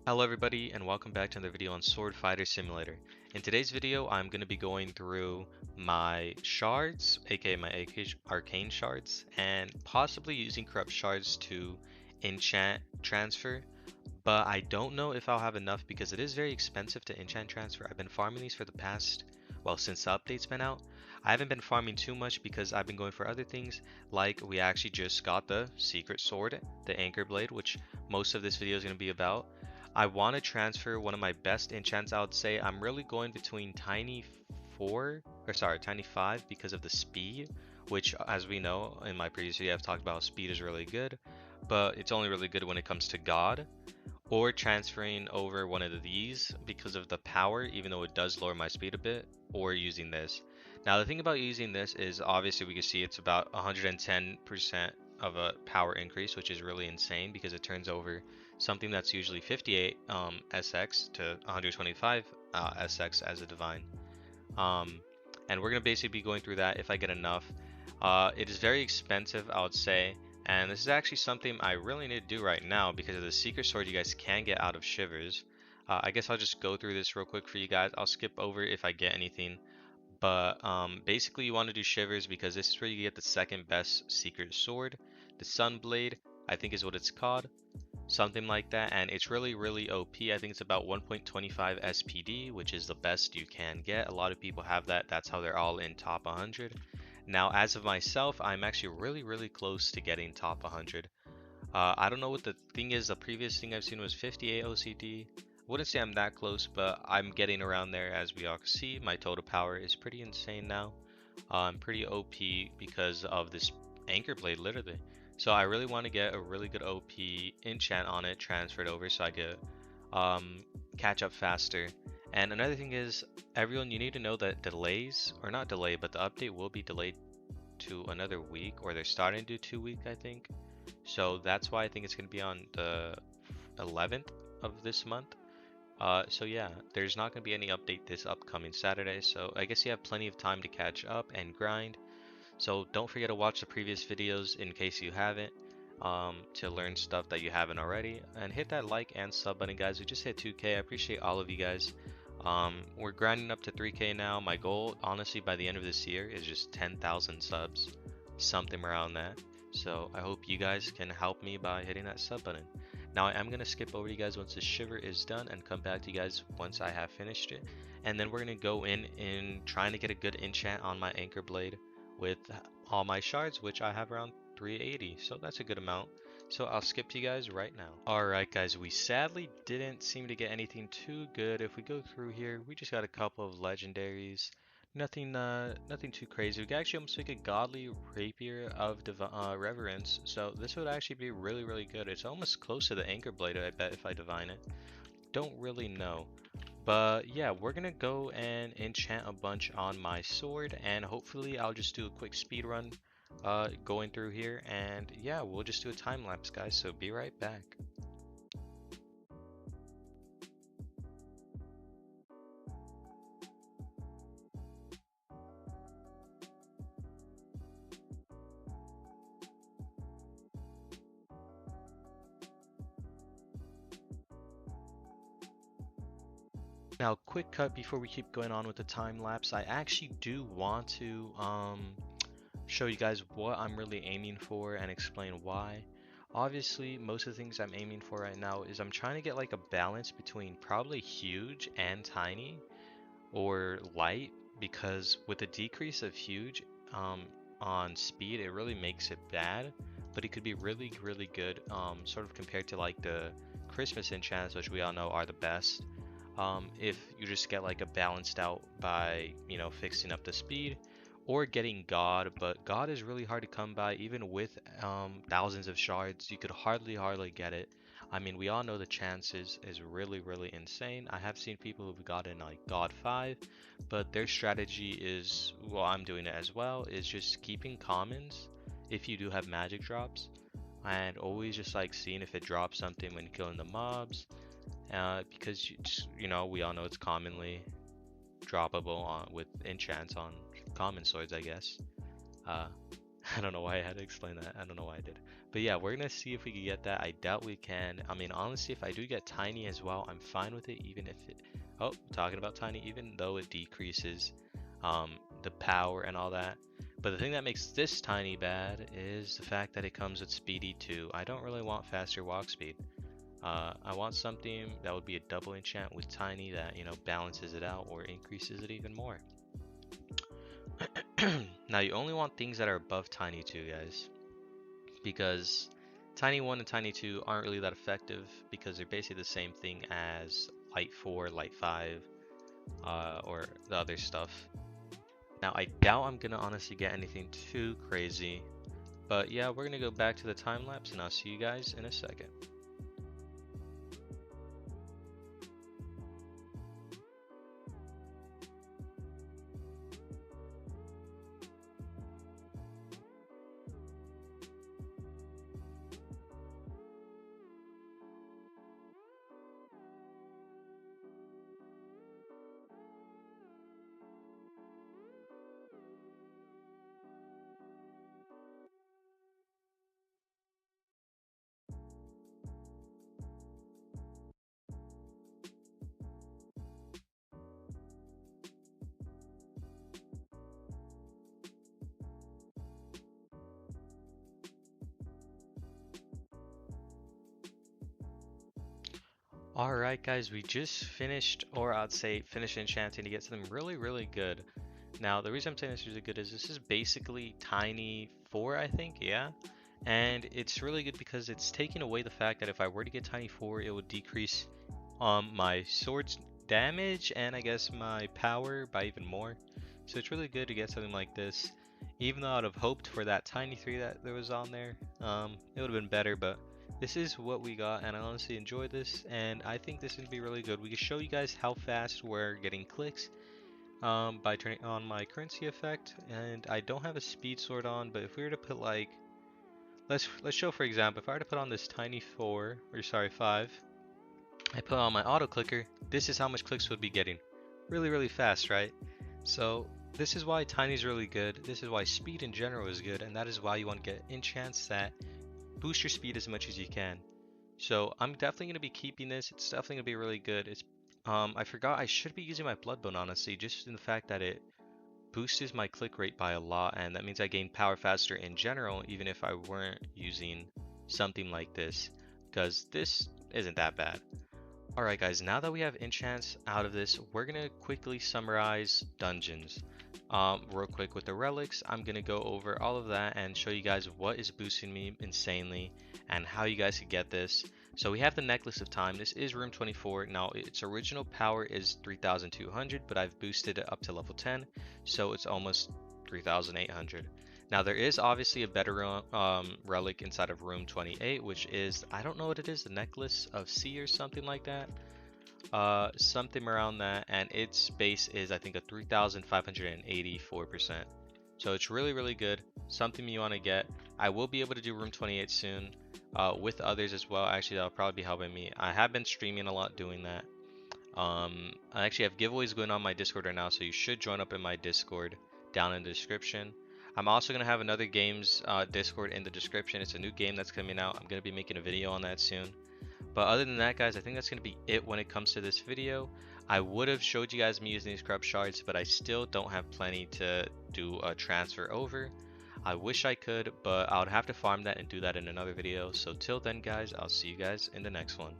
Hello everybody and welcome back to another video on Sword Fighter Simulator. In today's video I'm going to be going through my shards, aka my arcane shards, and possibly using corrupt shards to enchant transfer, but I don't know if I'll have enough because it is very expensive to enchant transfer. I've been farming these for the past, well, since the update's been out. I haven't been farming too much because I've been going for other things, like we actually just got the secret sword, the anchor blade, which most of this video is going to be about. I want to transfer one of my best enchants. I would say I'm really going between Tiny 5 because of the speed, which as we know in my previous video I've talked about speed is really good, but it's only really good when it comes to God, or transferring over one of these because of the power, even though it does lower my speed a bit, or using this. Now the thing about using this is obviously we can see it's about 110% of a power increase, which is really insane because it turns over something that's usually 58 SX to 125 SX as a divine. And we're going to basically be going through that if I get enough. It is very expensive, I would say, and this is actually something I really need to do right now because of the secret sword you guys can get out of Shivers. I guess I'll just go through this real quick for you guys. I'll skip over if I get anything. But basically you want to do Shivers because this is where you get the second best secret sword. The Sun Blade, I think is what it's called. Something like that, and it's really OP. I think it's about 1.25 SPD, which is the best you can get. A lot of people have that. That's how they're all in top 100. Now, as of myself, I'm actually really close to getting top 100. I don't know what the thing is. The previous thing I've seen was 58 OCD. Wouldn't say I'm that close, but I'm getting around there. As we all can see, my total power is pretty insane now. I'm pretty OP because of this anchor blade, literally. So I really want to get a really good OP enchant on it transferred over so I could catch up faster. And another thing is, everyone, you need to know that delays, or not delay, but the update will be delayed to another week, or they're starting to do 2 weeks, I think. So that's why I think it's going to be on the 11th of this month. So yeah, there's not going to be any update this upcoming Saturday. So I guess you have plenty of time to catch up and grind. So don't forget to watch the previous videos in case you haven't, to learn stuff that you haven't already. And hit that like and sub button, guys. We just hit 2K. I appreciate all of you guys. We're grinding up to 3K now. My goal, honestly, by the end of this year is just 10,000 subs. Something around that. So I hope you guys can help me by hitting that sub button. Now I am going to skip over you guys once the Shiver is done and come back to you guys once I have finished it. And then we're going to go in trying to get a good enchant on my anchor blade with all my shards, which I have around 380, so that's a good amount. So I'll skip to you guys right now. Alright guys, we sadly didn't seem to get anything too good. If we go through here, we just got a couple of legendaries. Nothing too crazy. We could actually almost make a godly rapier of reverence, so this would actually be really good. It's almost close to the anchor blade, I bet, if I divine it. Don't really know. But yeah, we're gonna go and enchant a bunch on my sword, and hopefully I'll just do a quick speed run going through here, and yeah, we'll just do a time lapse, guys, so be right back. Now, quick cut before we keep going on with the time lapse. I actually do want to show you guys what I'm really aiming for and explain why. Obviously, most of the things I'm aiming for right now is I'm trying to get like a balance between probably huge and tiny, or light, because with a decrease of huge on speed, it really makes it bad, but it could be really good, sort of compared to like the Christmas enchants, which we all know are the best. If you just get like a balanced out by, you know, fixing up the speed or getting God, but God is really hard to come by. Even with thousands of shards, you could hardly get it. I mean, we all know the chances is really insane. I have seen people who've gotten like God 5, but their strategy is, well, I'm doing it as well, is just keeping commons if you do have magic drops, and always just like seeing if it drops something when killing the mobs. Because you know, we all know it's commonly droppable with enchants on common swords, I guess. I don't know why I had to explain that. I don't know why I did. But yeah, we're gonna see if we can get that. I doubt we can. I mean, honestly, if I do get tiny as well, I'm fine with it, even if it... Oh, talking about tiny, even though it decreases the power and all that. But the thing that makes this tiny bad is the fact that it comes with speedy too. I don't really want faster walk speed. I want something that would be a double enchant with tiny that, you know, balances it out or increases it even more. Now you only want things that are above tiny 2, guys, because tiny 1 and tiny 2 aren't really that effective because they're basically the same thing as light 4, light 5, or the other stuff. Now I doubt I'm gonna honestly get anything too crazy, but yeah, we're gonna go back to the time lapse and I'll see you guys in a second. Alright guys, we just finished, or I'd say finished enchanting to get something really good. Now the reason I'm saying this is really good is this is basically tiny 4, I think, yeah? And it's really good because it's taking away the fact that if I were to get tiny 4, it would decrease my sword's damage and I guess my power by even more. So it's really good to get something like this. Even though I'd have hoped for that tiny 3 that there was on there, it would have been better, but this is what we got, and I honestly enjoy this, and I think this is going to be really good. We can show you guys how fast we're getting clicks by turning on my currency effect, and I don't have a speed sword on, but if we were to put like, let's show for example, if I were to put on this tiny 4, or sorry 5, I put on my auto clicker, this is how much clicks we'd be getting. Really fast, right? So this is why tiny is really good, this is why speed in general is good, and that is why you want to get enchants that boost your speed as much as you can. So I'm definitely going to be keeping this. It's definitely going to be really good. It's I forgot I should be using my Bloodbone, honestly, just in the fact that it boosts my click rate by a lot, and that means I gain power faster in general, even if I weren't using something like this, because this isn't that bad. Alright guys, now that we have enchants out of this, we're going to quickly summarize dungeons. Real quick with the relics, I'm going to go over all of that and show you guys what is boosting me insanely and how you guys can get this. So we have the Necklace of Time. This is room 24. Now its original power is 3,200, but I've boosted it up to level 10, so it's almost 3,800. Now there is obviously a better relic inside of room 28, which is, I don't know what it is, the Necklace of Sea or something like that. Something around that, and its base is I think a 3,584%. So it's really good, something you want to get. I will be able to do room 28 soon with others as well. Actually, that'll probably be helping me. I have been streaming a lot doing that. I actually have giveaways going on my Discord right now, so you should join up in my Discord down in the description. I'm also going to have another games Discord in the description. It's a new game that's coming out. I'm going to be making a video on that soon. But other than that, guys, I think that's going to be it when it comes to this video. I would have showed you guys me using these corrupt shards, but I still don't have plenty to do a transfer over. I wish I could, but I would have to farm that and do that in another video. So till then, guys, I'll see you guys in the next one.